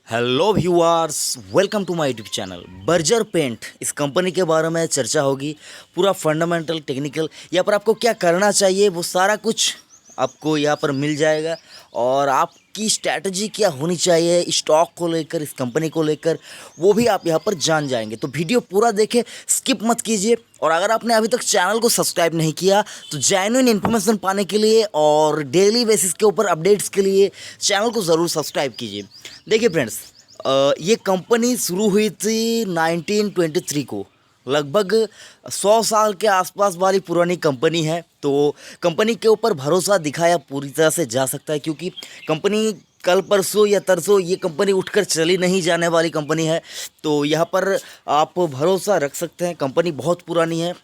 Hello viewers, welcome to my YouTube channel. Berger paint, इस कंपनी के बारे में चर्चा होगी। पूरा फंडामेंटल टेक्निकल यहाँ पर आपको क्या करना चाहिए वो सारा कुछ आपको यहाँ पर मिल जाएगा। और आपकी स्ट्रैटेजी क्या होनी चाहिए स्टॉक को लेकर, इस कंपनी को लेकर, वो भी आप यहाँ पर जान जाएंगे। तो वीडियो पूरा देखें, स्किप मत कीजिए। और अगर आपने अभी तक चैनल को सब्सक्राइब नहीं किया तो जेन्युइन इन्फॉर्मेशन पाने के लिए और डेली बेसिस के ऊपर अपडेट्स के लिए चैनल को ज़रूर सब्सक्राइब कीजिए। देखिए फ्रेंड्स, ये कंपनी शुरू हुई थी 1923 को। लगभग 100 साल के आसपास वाली पुरानी कंपनी है। तो कंपनी के ऊपर भरोसा दिखाया पूरी तरह से जा सकता है, क्योंकि कंपनी कल परसों या तरसों ये कंपनी उठकर चली नहीं जाने वाली कंपनी है। तो यहाँ पर आप भरोसा रख सकते हैं, कंपनी बहुत पुरानी है।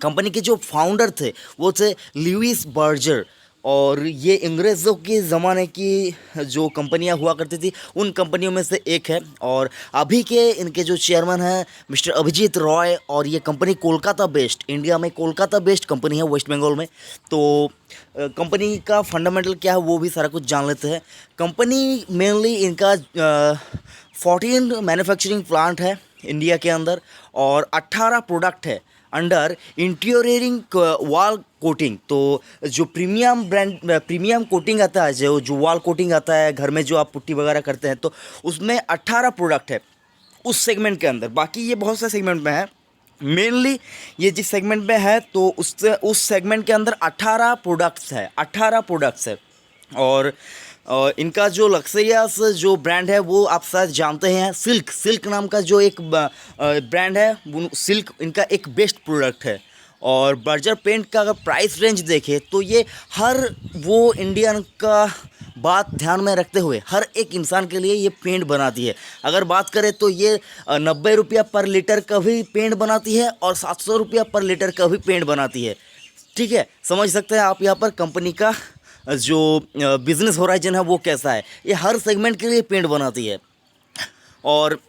कंपनी के जो फाउंडर थे वो थे लुईस बर्जर, और ये अंग्रेज़ों के ज़माने की जो कंपनियां हुआ करती थी उन कंपनियों में से एक है। और अभी के इनके जो चेयरमैन हैं मिस्टर अभिजीत रॉय, और ये कंपनी कोलकाता बेस्ड, इंडिया में कोलकाता बेस्ड कंपनी है, वेस्ट बंगाल में। तो कंपनी का फंडामेंटल क्या है वो भी सारा कुछ जान लेते हैं। कंपनी मेनली इनका 14 मैन्युफैक्चरिंग प्लांट है इंडिया के अंदर, और 18 प्रोडक्ट है अंडर इंटीरियरिंग वॉल कोटिंग। तो जो प्रीमियम कोटिंग आता है, जो वॉल कोटिंग आता है घर में जो आप पुट्टी वगैरह करते हैं, तो उसमें 18 प्रोडक्ट है उस सेगमेंट के अंदर। बाकी ये बहुत से सेगमेंट में है, मेनली ये जिस सेगमेंट में है तो उस सेगमेंट के अंदर 18 प्रोडक्ट्स है, 18 प्रोडक्ट्स है। और इनका जो लक्सरियस जो ब्रांड है वो आप शायद जानते हैं, सिल्क नाम का जो एक ब्रांड है, सिल्क इनका एक बेस्ट प्रोडक्ट है। और बर्जर पेंट का अगर प्राइस रेंज देखें तो ये हर वो इंडियन का बात ध्यान में रखते हुए हर एक इंसान के लिए ये पेंट बनाती है। अगर बात करें तो ये 90 रुपया पर लीटर का भी पेंट बनाती है और 700 रुपया पर लीटर का भी पेंट बनाती है। ठीक है, समझ सकते हैं आप यहाँ पर कंपनी का जो बिज़नेस होराइजन है वो कैसा है। ये हर सेगमेंट के लिए पेंट बनाती है। और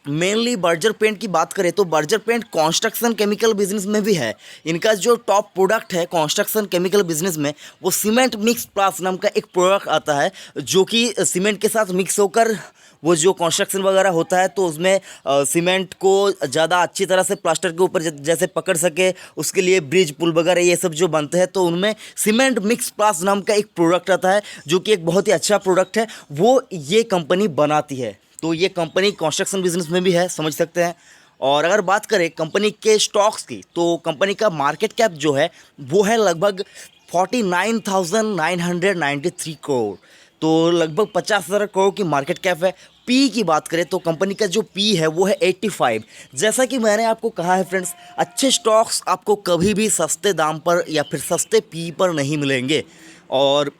मेनली बर्जर पेंट की बात करें तो Berger paint construction chemical business में भी है। इनका जो टॉप प्रोडक्ट है कंस्ट्रक्शन केमिकल बिजनेस में, वो सीमेंट मिक्स प्लास नाम का एक प्रोडक्ट आता है, जो कि सीमेंट के साथ मिक्स होकर वो जो कंस्ट्रक्शन वगैरह होता है तो उसमें सीमेंट को ज़्यादा अच्छी तरह से प्लास्टर के ऊपर जैसे पकड़ सके, उसके लिए ब्रिज पुल वगैरह ये सब जो बनते हैं, तो उनमें सीमेंट मिक्स प्लास नाम का एक प्रोडक्ट आता है, जो कि एक बहुत ही अच्छा प्रोडक्ट है, वो ये कंपनी बनाती है। तो ये कंपनी कंस्ट्रक्शन बिजनेस में भी है, समझ सकते हैं। और अगर बात करें कंपनी के स्टॉक्स की, तो कंपनी का मार्केट कैप जो है वो है लगभग 49,993 करोड़। तो लगभग 50,000 करोड़ की मार्केट कैप है। पी की बात करें तो कंपनी का जो पी है वो है 85। जैसा कि मैंने आपको कहा है फ्रेंड्स, अच्छे स्टॉक्स आपको कभी भी सस्ते दाम पर या फिर सस्ते पी पर नहीं मिलेंगे। और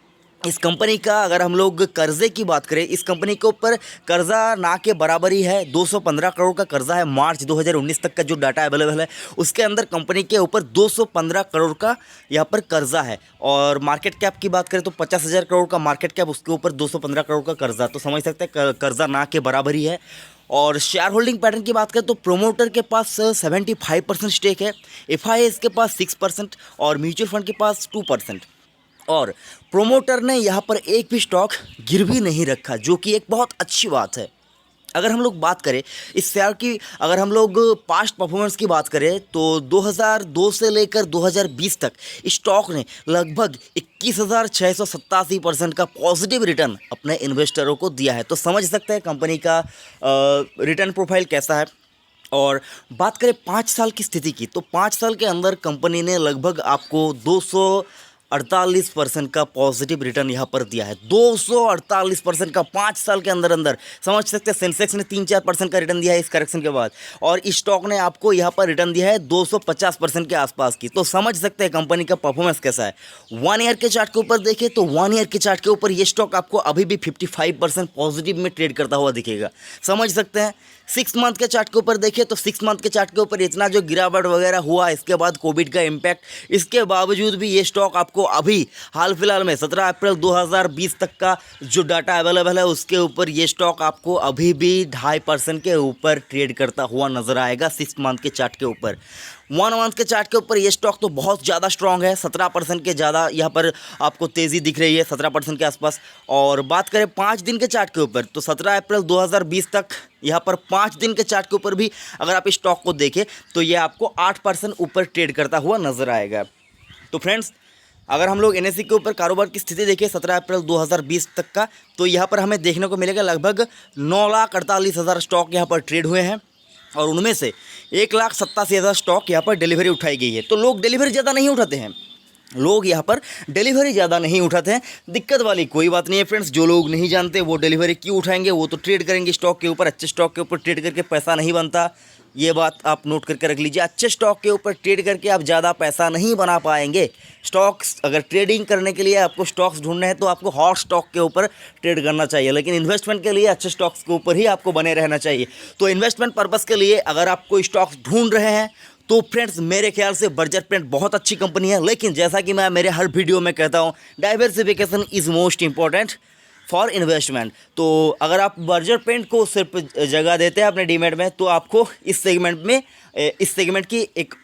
इस कंपनी का अगर हम लोग कर्जे की बात करें, इस कंपनी के ऊपर कर्जा ना के बराबर ही है, 215 करोड़ का कर्जा है। मार्च 2019 तक का जो डाटा अवेलेबल है उसके अंदर कंपनी के ऊपर 215 करोड़ का यहाँ पर कर्जा है। और मार्केट कैप की बात करें तो 50,000 करोड़ का मार्केट कैप, उसके ऊपर 215 करोड़ का कर्जा, तो समझ सकते हैं कर्जा ना के बराबर ही है। और शेयर होल्डिंग पैटर्न की बात करें तो प्रोमोटर के पास 75% स्टेक है, एफआईएस के पास 6% और म्यूचुअल फंड के पास 2%। और प्रोमोटर ने यहाँ पर एक भी स्टॉक गिरवी नहीं रखा, जो कि एक बहुत अच्छी बात है। अगर हम लोग बात करें इस शेयर की, अगर हम लोग पास्ट परफॉर्मेंस की बात करें तो 2002 से लेकर 2020 तक स्टॉक ने लगभग 21,687% का पॉजिटिव रिटर्न अपने इन्वेस्टरों को दिया है। तो समझ सकते हैं कंपनी का रिटर्न प्रोफाइल कैसा है। और बात करें 5 साल की स्थिति की, तो 5 साल के अंदर कंपनी ने लगभग आपको 248% का पॉजिटिव रिटर्न यहाँ पर दिया है। 248% का 5 साल के अंदर अंदर, समझ सकते हैं। सेंसेक्स ने 3-4% का रिटर्न दिया है इस करेक्शन के बाद, और स्टॉक ने आपको यहाँ पर रिटर्न दिया है 250% के आसपास की। तो समझ सकते हैं कंपनी का परफॉर्मेंस कैसा है। 1 ईयर के चार्ट के ऊपर देखें तो 1 ईयर के चार्ट के ऊपर ये स्टॉक आपको अभी भी 55% पॉजिटिव में ट्रेड करता हुआ दिखेगा, समझ सकते हैं। 6 मंथ के चार्ट के ऊपर देखें तो 6 मंथ के चार्ट के ऊपर इतना जो गिरावट वगैरह हुआ, इसके बाद कोविड का इम्पैक्ट, इसके बावजूद भी ये स्टॉक आपको आपको अभी हाल फिलहाल में 17 अप्रैल 2020 तक का जो डाटा अवेलेबल है उसके ऊपर ये स्टॉक आपको अभी भी 2.5% के ऊपर ट्रेड करता हुआ नजर आएगा 6 मंथ के चार्ट के ऊपर। 1 मंथ के चार्ट के ऊपर ये स्टॉक तो बहुत ज़्यादा स्ट्रॉन्ग है, 17% के ज़्यादा यहाँ पर आपको तेज़ी दिख रही है, 17% के आसपास। और बात करें 5 दिन के चार्ट के ऊपर तो 17 अप्रैल 2020 तक यहाँ पर 5 दिन के चार्ट के ऊपर भी अगर आप इस स्टॉक को देखें तो ये आपको 8% ऊपर ट्रेड करता हुआ नजर आएगा। तो फ्रेंड्स, अगर हम लोग NSE के ऊपर कारोबार की स्थिति देखें 17 अप्रैल 2020 तक का, तो यहाँ पर हमें देखने को मिलेगा लगभग 9,48,000 स्टॉक यहाँ पर ट्रेड हुए हैं और उनमें से 1,87,000 स्टॉक यहाँ पर डिलीवरी उठाई गई है। तो लोग डिलीवरी ज़्यादा नहीं उठाते हैं, लोग यहाँ पर डिलीवरी ज़्यादा नहीं उठाते हैं। दिक्कत वाली कोई बात नहीं है फ्रेंड्स, जो लोग नहीं जानते वो डिलीवरी क्यों उठाएंगे, वो तो ट्रेड करेंगे स्टॉक के ऊपर। अच्छे स्टॉक के ऊपर ट्रेड करके पैसा नहीं बनता, ये बात आप नोट करके रख लीजिए। अच्छे स्टॉक के ऊपर ट्रेड करके आप ज़्यादा पैसा नहीं बना पाएंगे। स्टॉक्स अगर ट्रेडिंग करने के लिए आपको स्टॉक्स ढूंढने हैं तो आपको हॉट स्टॉक के ऊपर ट्रेड करना चाहिए, लेकिन इन्वेस्टमेंट के लिए अच्छे स्टॉक्स के ऊपर ही आपको बने रहना चाहिए। तो इन्वेस्टमेंट पर्पज़ के लिए अगर आप कोई स्टॉक्स ढूंढ रहे हैं तो फ्रेंड्स मेरे ख्याल से बर्जर पेंट बहुत अच्छी कंपनी है। लेकिन जैसा कि मैं मेरे हर वीडियो में कहता हूँ, diversification is most important for investment. तो अगर आप बर्जर पेंट को सिर्फ जगह देते हैं अपने डीमेट में तो आपको इस सेगमेंट की एक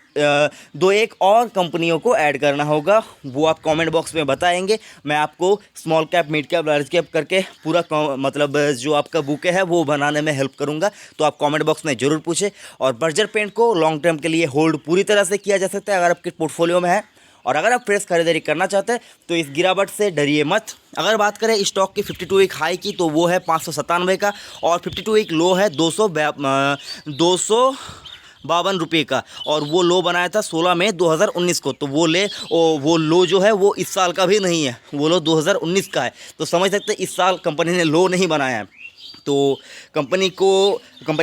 और कंपनियों को ऐड करना होगा, वो आप कमेंट बॉक्स में बताएंगे। मैं आपको small cap, mid cap, large cap करके पूरा मतलब जो आपका बुके है वो बनाने में हेल्प करूंगा। तो आप कमेंट बॉक्स में ज़रूर पूछें। और बर्जर पेंट को लॉन्ग टर्म के लिए होल्ड पूरी तरह से किया जा सकता है अगर आपके पोर्टफोलियो में है। और अगर आप फ्रेश खरीदारी करना चाहते हैं तो इस गिरावट से डरिए मत। अगर बात करें स्टॉक की 52 वीक हाई की तो वो है 597 का और 52 वीक लो है 252 रुपये का, और वो लो बनाया था 16 मई 2019 को। तो वो लो जो है वो इस साल का भी नहीं है, वो लो 2019 का है। तो समझ सकते हैं इस साल कंपनी ने लो नहीं बनाया है। तो कंपनी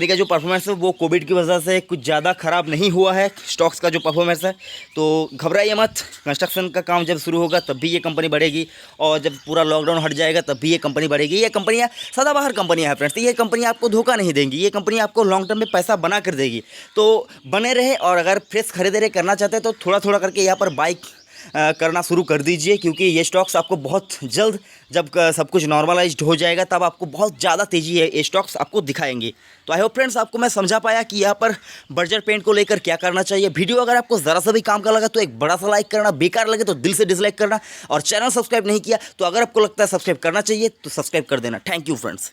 का जो परफॉर्मेंस है वो कोविड की वजह से कुछ ज़्यादा ख़राब नहीं हुआ है स्टॉक्स का जो परफॉर्मेंस है। तो घबराइए मत, कंस्ट्रक्शन का काम जब शुरू होगा तब भी ये कंपनी बढ़ेगी, और जब पूरा लॉकडाउन हट जाएगा तब भी ये कंपनी बढ़ेगी। ये कंपनियाँ सदाबहार कंपनियाँ हैं फ्रेंड्स, ये कंपनी आपको धोखा नहीं देंगी, ये कंपनी आपको लॉन्ग टर्म में पैसा बना कर देगी। तो बने रहे, और अगर फ्रेश खरीदारी करना चाहते हैं तो थोड़ा थोड़ा करके यहाँ पर बाइक करना शुरू कर दीजिए, क्योंकि ये स्टॉक्स आपको बहुत जल्द, जब सब कुछ नॉर्मलाइज्ड हो जाएगा तब आपको बहुत ज़्यादा तेज़ी है ये स्टॉक्स आपको दिखाएंगे। तो आई होप फ्रेंड्स आपको मैं समझा पाया कि यहाँ पर बर्जर पेंट को लेकर क्या करना चाहिए। वीडियो अगर आपको ज़रा सा भी काम का लगा तो एक बड़ा सा लाइक करना, बेकार लगे तो दिल से डिसलाइक करना, और चैनल सब्सक्राइब नहीं किया तो अगर आपको लगता है सब्सक्राइब करना चाहिए तो सब्सक्राइब कर देना। Thank you friends.